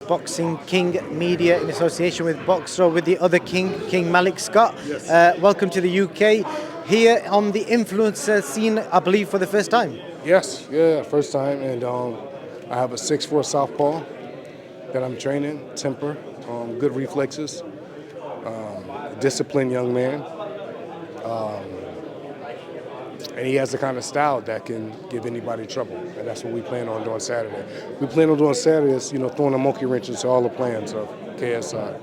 Boxing King Media in association with Boxer with the other King Malik Scott. Yes. Welcome to the UK. Here on the influencer scene, I believe, for the first time. Yes, yeah, first time, and I have a 6'4" southpaw that I'm training, temper, good reflexes, disciplined young man, and he has the kind of style that can give anybody trouble, and that's what we plan on doing Saturday. We plan on doing Saturday is, throwing a monkey wrench into all the plans of KSI.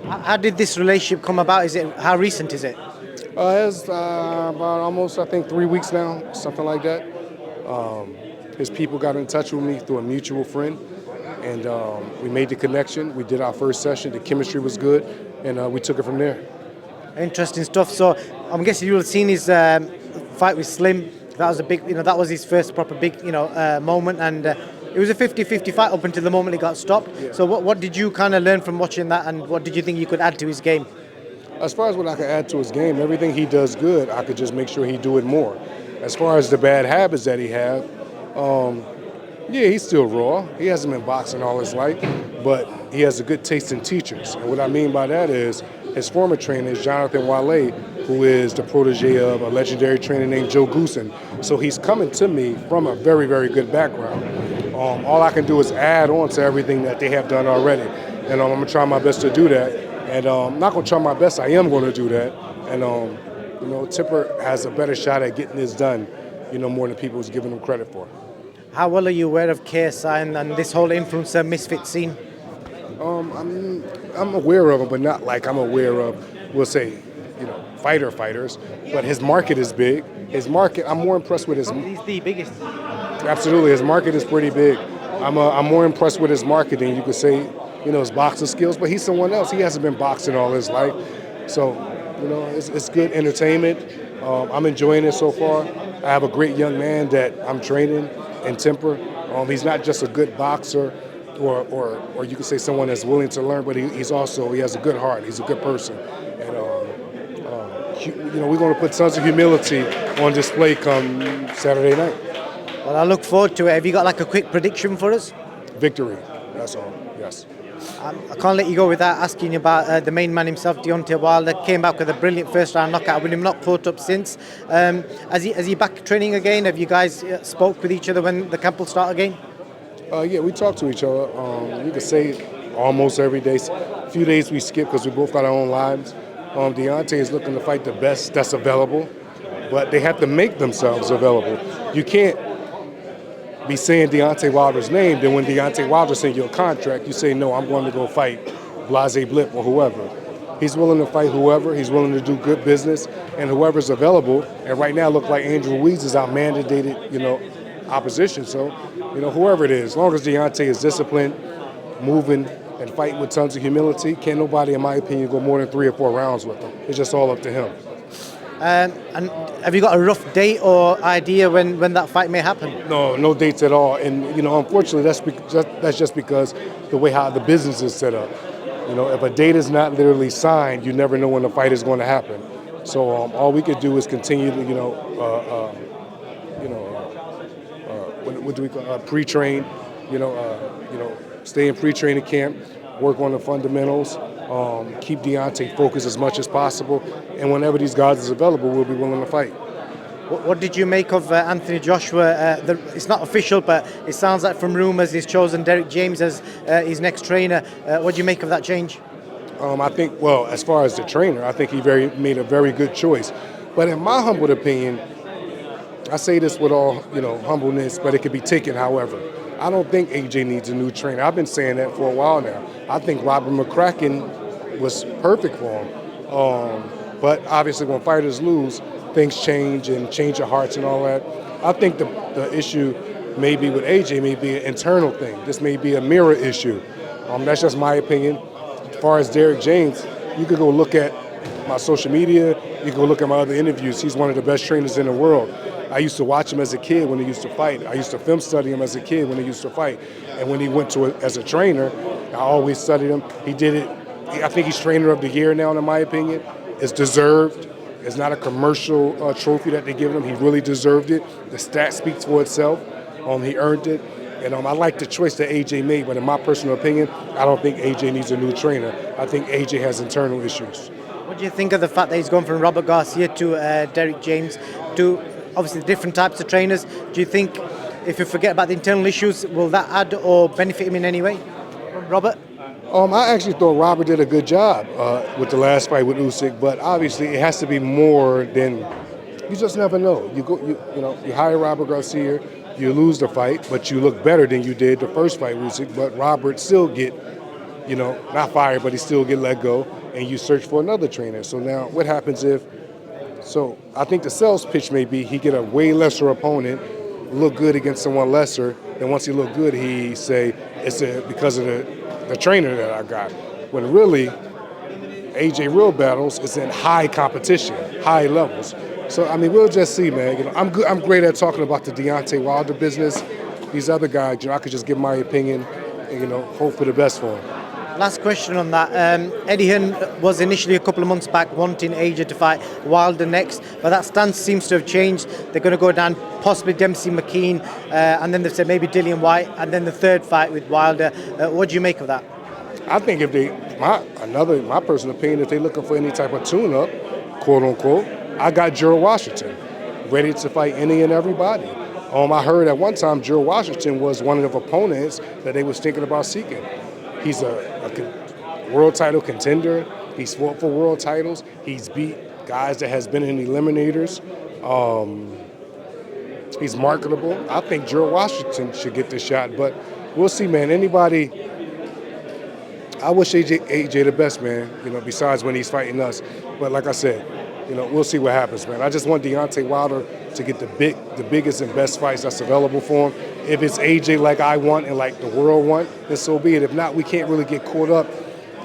How did this relationship come about? How recent is it? It's about almost, I think, 3 weeks now, something like that. His people got in touch with me through a mutual friend, and we made the connection. We did our first session. The chemistry was good, and we took it from there. Interesting stuff. So I'm guessing you will have seen his fight with Slim. That was a big, that was his first proper big, moment, and it was a 50-50 fight up until the moment it got stopped. Yeah. So what did you kind of learn from watching that, and what did you think you could add to his game? As far as what I could add to his game, everything he does good, I could just make sure he do it more. As far as the bad habits that he have, yeah, he's still raw. He hasn't been boxing all his life, but he has a good taste in teachers. And what I mean by that is his former trainer is Jonathan Wilder, who is the protege of a legendary trainer named Joe Goosen. So he's coming to me from a very, very good background. All I can do is add on to everything that they have done already. And I'm going to try my best to do that. And I'm not going to try my best, I am going to do that. And, Tipper has a better shot at getting this done, more than people is giving him credit for. How well are you aware of KSI and this whole influencer misfit scene? I'm aware of him, but not like I'm aware of, we'll say, fighters. But his market is big. His market, I'm more impressed with his. He's the biggest. Absolutely, his market is pretty big. I'm more impressed with his marketing. You could say, his boxing skills, but he's someone else. He hasn't been boxing all his life, so it's good entertainment. I'm enjoying it so far. I have a great young man that I'm training in temper. He's not just a good boxer, or you could say someone that's willing to learn, but he has a good heart. He's a good person, and we're going to put tons of humility on display come Saturday night. Well, I look forward to it. Have you got like a quick prediction for us? Victory. That's all. Yes. I can't let you go without asking you about the main man himself, Deontay Wilder. Came back with a brilliant first-round knockout. With him not caught up since. Has he back training again? Have you guys spoke with each other when the camp will start again? Yeah, we talk to each other. You could say almost every day. A few days we skip because we both got our own lives. Deontay is looking to fight the best that's available, but they have to make themselves available. You can't be saying Deontay Wilder's name, then when Deontay Wilder sends you a contract, you say, no, I'm going to go fight Blase Blip or whoever. He's willing to fight whoever. He's willing to do good business, and whoever's available. And right now, it looks like Andrew Ruiz is our mandated, opposition. So, whoever it is, as long as Deontay is disciplined, moving, and fighting with tons of humility, can't nobody, in my opinion, go more than 3 or 4 rounds with him. It's just all up to him. And have you got a rough date or idea when that fight may happen? No dates at all. And unfortunately, that's just because the way how the business is set up. If a date is not literally signed, you never know when the fight is going to happen. So all we could do is continue to what do we call pre-train? Stay in pre-training camp, work on the fundamentals. Keep Deontay focused as much as possible, and whenever these guys is available, we'll be willing to fight. What did you make of Anthony Joshua? It's not official, but it sounds like from rumours he's chosen Derek James as his next trainer. What do you make of that change? I think, well, as far as the trainer, I think he made a very good choice. But in my humble opinion, I say this with all humbleness, but it could be taken however. I don't think AJ needs a new trainer. I've been saying that for a while now. I think Robert McCracken was perfect for him. But obviously when fighters lose, things change and change your hearts and all that. I think the issue maybe with AJ may be an internal thing. This may be a mirror issue. That's just my opinion. As far as Derek James, you could go look at my social media, you can go look at my other interviews. He's one of the best trainers in the world. I used to watch him as a kid when he used to fight. I used to film study him as a kid when he used to fight. And when he went as a trainer, I always studied him. He did it. I think he's trainer of the year now, in my opinion. It's deserved. It's not a commercial trophy that they give him. He really deserved it. The stats speak for itself. He earned it. And I like the choice that AJ made, but in my personal opinion, I don't think AJ needs a new trainer. I think AJ has internal issues. What do you think of the fact that he's gone from Robert Garcia to Derek James, to obviously different types of trainers? Do you think if you forget about the internal issues, will that add or benefit him in any way? Robert? I actually thought Robert did a good job with the last fight with Usyk, but obviously it has to be more than, you just never know. You hire Robert Garcia, you lose the fight, but you look better than you did the first fight with Usyk, but Robert still get, not fired, but he still get let go, and you search for another trainer. So now what happens if, so I think the sales pitch may be he get a way lesser opponent, look good against someone lesser, then once he look good, he say, it's because of the trainer that I got. When really, AJ real battles is in high competition, high levels. So I mean, we'll just see, man. I'm great at talking about the Deontay Wilder business. These other guys, I could just give my opinion and hope for the best for them. Last question on that. Eddie Hearn was initially a couple of months back wanting AJ to fight Wilder next, but that stance seems to have changed. They're going to go down possibly Dempsey McKean, and then they've said maybe Dillian White, and then the third fight with Wilder. What do you make of that? I think if my personal opinion, if they're looking for any type of tune-up, quote unquote, I got Gerald Washington ready to fight any and everybody. I heard at one time Gerald Washington was one of the opponents that they was thinking about seeking. He's a world title contender. He's fought for world titles. He's beat guys that has been in eliminators. He's marketable. I think Gerald Washington should get this shot, but we'll see, man. Anybody, I wish AJ the best, man, besides when he's fighting us. But like I said, we'll see what happens, man. I just want Deontay Wilder to get the biggest and best fights that's available for him. If it's AJ like I want and like the world want, then so be it. If not, we can't really get caught up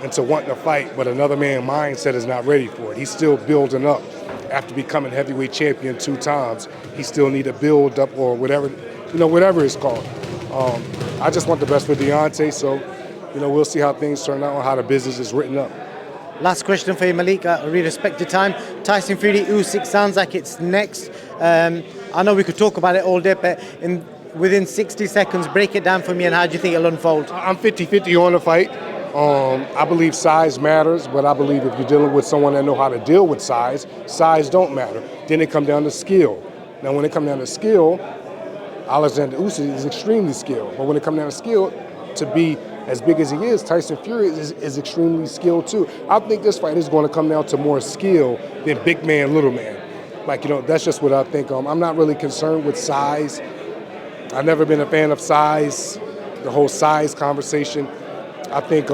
into wanting to fight, but another man's mindset is not ready for it. He's still building up. After becoming heavyweight champion 2 times, he still need to build up or whatever, whatever it's called. I just want the best for Deontay, so, we'll see how things turn out and how the business is written up. Last question for you, Malik. I really respect your time. Tyson Fury, Usyk sounds like it's next. I know we could talk about it all day, but within 60 seconds, break it down for me, and how do you think it'll unfold? I'm 50-50 on the fight. I believe size matters, but I believe if you're dealing with someone that know how to deal with size don't matter. Then it comes down to skill. Now, when it comes down to skill, Alexander Usyk is extremely skilled. But when it comes down to skill, to be as big as he is, Tyson Fury is extremely skilled too. I think this fight is going to come down to more skill than big man, little man. That's just what I think. I'm not really concerned with size. I've never been a fan of size, the whole size conversation. I think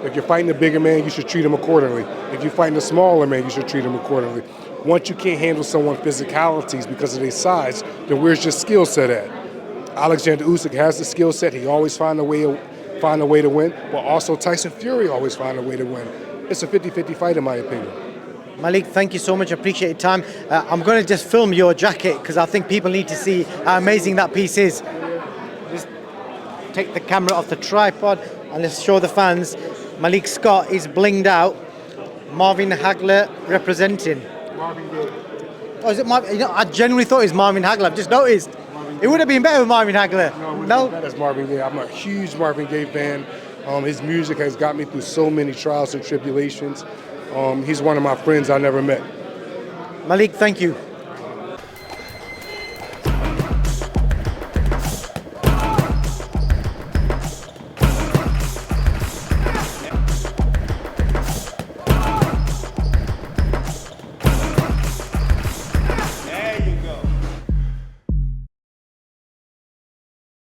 if you're fighting a bigger man, you should treat him accordingly. If you're fighting a smaller man, you should treat him accordingly. Once you can't handle someone's physicalities because of their size, then where's your skill set at? Alexander Usyk has the skill set. He always find a way to win, but also Tyson Fury always find a way to win. It's a 50-50 fight in my opinion. Malik, thank you so much. I appreciate your time. I'm going to just film your jacket because I think people need to see how amazing that piece is. Just take the camera off the tripod and let's show the fans. Malik Scott is blinged out. Marvin Hagler representing. Marvin Gaye. Oh, is it Marvin? I genuinely thought it was Marvin Hagler. I've just noticed. It would have been better with Marvin Hagler. No, that is Marvin Gaye. I'm a huge Marvin Gaye fan. His music has got me through so many trials and tribulations. He's one of my friends I never met. Malik, thank you.